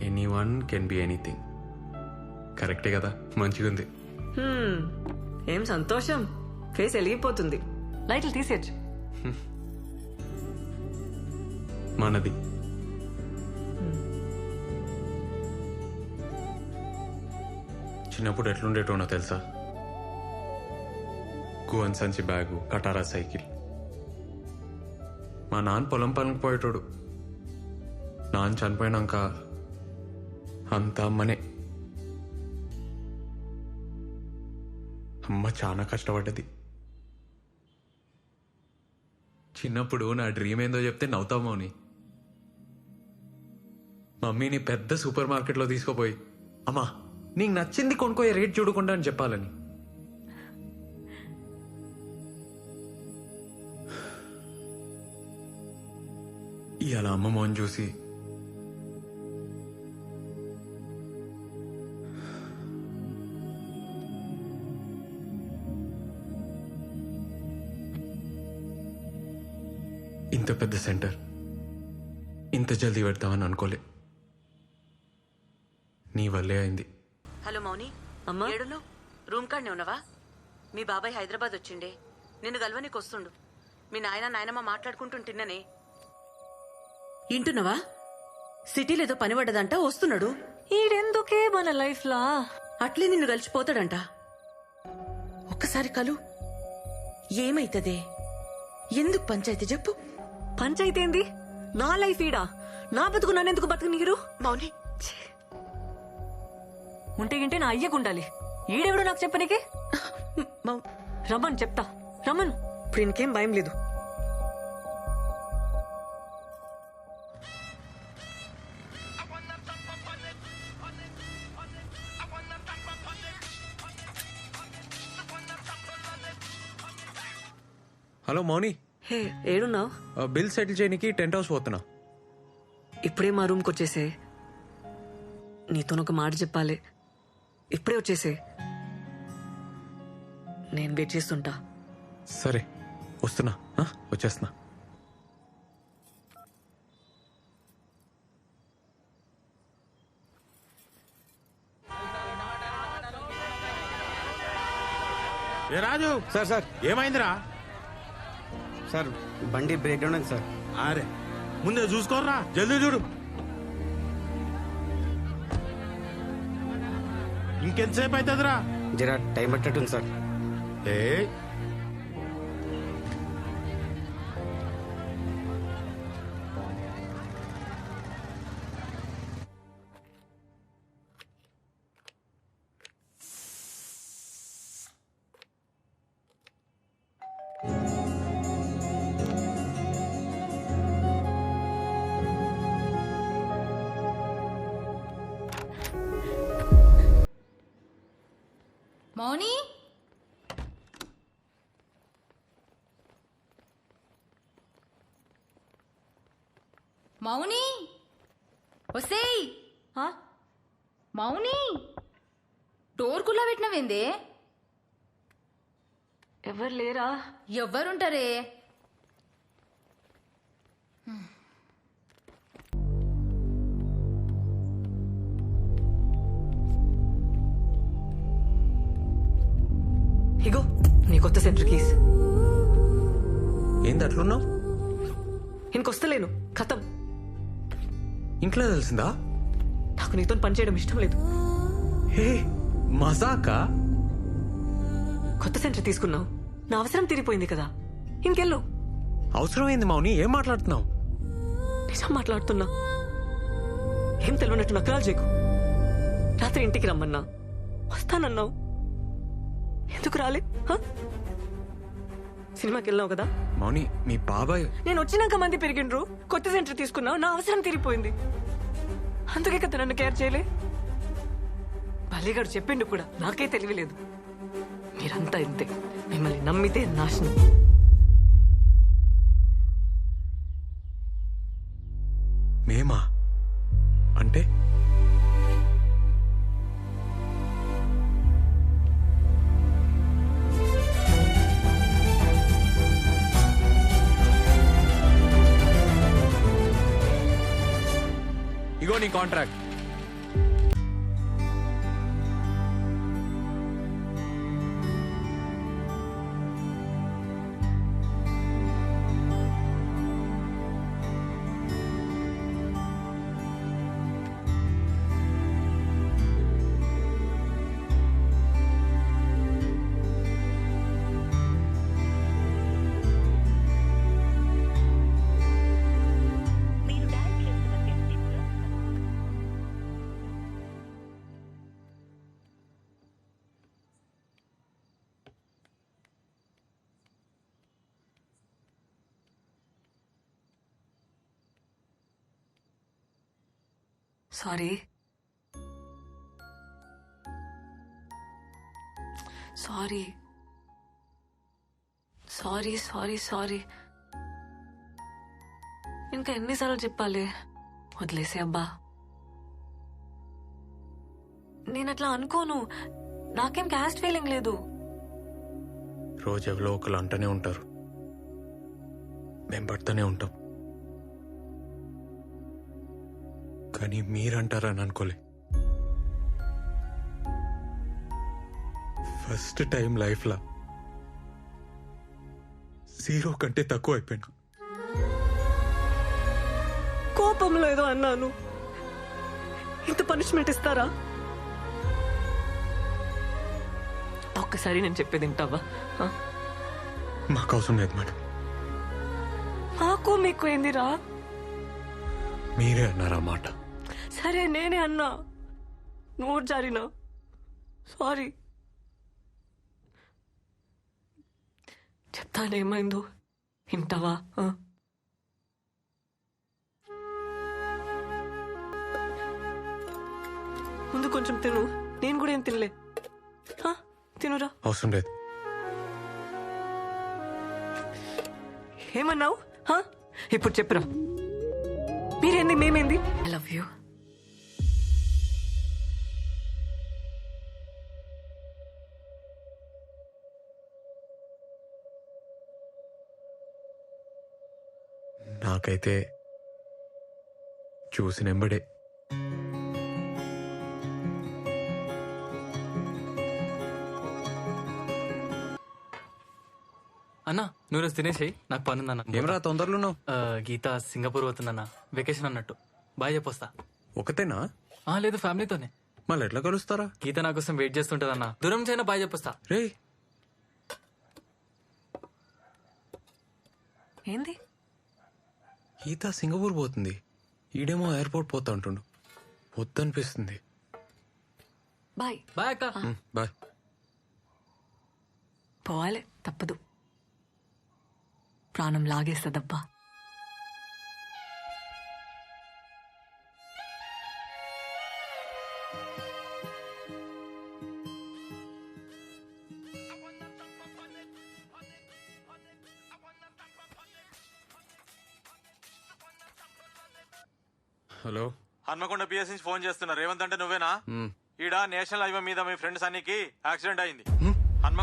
Anyone can be anything. కరెక్టే కదా, మంచిగా ఉంది. ఏం సంతోషం, ఫేస్ వెలిగిపోతుంది. లైట్లు తీసేయచ్చు. మనది చిన్నప్పుడు ఎట్లుండేటోనో తెలుసా? గువన్ సంచి బ్యాగు, కటారా సైకిల్. మా నాన్న పొలం పనికి పోయేటోడు. నాన్న చనిపోయినాక అంత అమ్మనే. అమ్మ చాలా కష్టపడ్డది. చిన్నప్పుడు నా డ్రీమ్ ఏందో చెప్తే నవ్వుతావు మౌని. మమ్మీని పెద్ద సూపర్ మార్కెట్లో తీసుకుపోయి, అమ్మా నీకు నచ్చింది కొనుక్కోయే, రేట్ చూడకుండా అని చెప్పాలని. ఇవాళ అమ్మ మోహన్ చూసి ఇంత పెద్ద సెంటర్ ఇంత జల్దీ పెడతామని అనుకోలే. నీ వల్లే అయింది. హలో మౌని, అమ్మా ఏడును రూమ్ కాడనే ఉన్నవా? మీ బాబాయ్ హైదరాబాద్ వచ్చిండే, నిన్ను గల్వనికి వస్తుండు. మీ నాయనమ్మ మాట్లాడుకుంటుంటిన్ననే. ఇంటున్నావా? సిటీలో ఏదో పని పడ్డదంట, వస్తున్నాడు. ఈడెందుకే మన లైఫ్ లా అట్లే నిన్ను కలిసిపోతాడంట. ఒక్కసారి కలు, ఏమైతదే? ఎందుకు పంచాయతీ చెప్పు. పంచాయితీ ఏంది? నా లైఫ్ ఈడా, నా బతుకు నన్నెందుకు బతుకు నీరు? మౌని ఉంటే గింటే నా అయ్యకుండాలి. ఈడెవడు నాకు చెప్పనీకి? రమ్మని చెప్తా, రమ్మను. ఇప్పుడు ఇంకేం భయం లేదు. హలో మౌని, హే ఏడున్నావు? బిల్ సెటిల్ చేయడానికి టెంట్ హౌస్ పోతున్నా. ఇప్పుడే మా రూమ్కి వచ్చేసే. నీతోనొక మాట చెప్పాలి. ఇప్పుడే వచ్చేసే, నేను వెయిట్ చేస్తుంటా. సరే వస్తున్నా, వచ్చేస్తున్నా. ఏ రాజు, సార్ సార్ ఏమైందిరా? సార్ బండి బ్రేక్ డౌన్ అయింది సార్. అరే ముందే చూసుకోర్రా, జల్దీ చూడు. ఇంకెంతసేపు అవుతుందిరా? జరా టైం పట్టట్టుంది సార్. ఏ మౌని, మౌని వసేయ్. మౌని, డోర్ కుల్లా పెట్టినవేందే? ఎవరు లేరా? ఎవ్వరుంటారే? ఇగో నీ కొత్త సెంటర్ కీస్. ఏంది అట్లున్నావు? ఇంకొస్తలేను, ఖతం. ఇంట్లో తెలిసిందా? నాకు నీతో పని చేయడం ఇష్టం లేదు. హే మజాకా? కొత్త సెంటర్ తీసుకున్నావు, నా అవసరం తీరిపోయింది కదా, ఇంకెళ్ళు. అవసరమైంది మౌని, ఏం మాట్లాడుతున్నావు? నిజం మాట్లాడుతున్నా. ఏం తెలియనట్టు నకరాలు చేయకు. రాత్రి ఇంటికి రమ్మన్నా, వస్తానన్నావు. ఎందుకు రాలే? సినిమాకి వెళ్ళావు కదా. మౌని మీ బాబాయ్. నేను వచ్చినాక మంది పెరిగిండ్రు, కొత్త సెంటర్ తీసుకున్నావు, నా అవసరం తీరిపోయింది. అందుకే కదా నన్ను కేర్ చేయలే. బల్లిగాడు చెప్పిండు కూడా, నాకే తెలియలేదు. మీరంతా ఇంతే, మిమ్మల్ని నమ్మితే నాశనం. మేమా అంటే? ఇగో నీ contract. Sorry sorry sorry sorry sorry ఇంకా ఎన్నిసార్లు చెప్పాలి? వదిలేసే అబ్బా. నేను అట్లా అనుకోను. నాకేం క్యాస్ట్ ఫీలింగ్ లేదు. రోజు ఎవరో ఒకరు అంటూనే ఉంటారు, మేము పడుతూనే ఉంటాం. కానీ మీరంటారని అనుకోలే. ఫస్ట్ టైం లైఫ్లో 0 కంటే తక్కువ అయిపోయినా. కోపంలో ఏదో అన్నాను. ఇంత పనిష్మెంట్ ఇస్తారా? ఒక్కసారి నేను చెప్పేది వింటావా? మాకు అవసరం లేదు మేడం. మాకు మీకు ఏందిరా? మీరే అన్నారా మాట. సరే నేనే అన్నా, నోట్ జారినా. సారీ. చెప్తానేమైందో వింటావా? ముందు కొంచెం తిను. నేను కూడా ఏం తినలే. తినురా. అవసరం లేదు. ఏమన్నావు? ఇప్పుడు చెప్పురా. మీరేంది మేమేంది? I love you. నాకైతే చూసినెంబడే అన్నా నువ్వు తినేసేయి, నాకు పని ఉందన్న. ఏమరా తొందరలో ఉన్నావు? గీత సింగపూర్ పోతుందన్న, వెకేషన్ అన్నట్టు. బాయ్ చెప్పొస్తా. ఒకతేనా? లేదు, ఫ్యామిలీతోనే. మళ్ళీ ఎట్లా కలుస్తారా? గీత నా కోసం వెయిట్ చేస్తుంటదన్న. దూరం చేయనా బాయ్ చెప్పొస్తా. రే ఏంది? గీత సింగపూర్ పోతుంది, ఈడేమో ఎయిర్పోర్ట్ పోతా అంటుండు. వద్దనిపిస్తుంది. బాయ్. బాయ్ అక్క. బాయ్. పోవాలి, తప్పదు. ప్రాణం లాగేస్తుందబ్బా. హలో, హన్మకొండ పిఎస్ నుంచి ఫోన్ చేస్తున్నా. రేవంత్ అంటే నువ్వేనా? ఈడ నేషనల్ హైవే మీద మీ ఫ్రెండ్ సన్నీకి యాక్సిడెంట్ అయింది. హన్మకొండ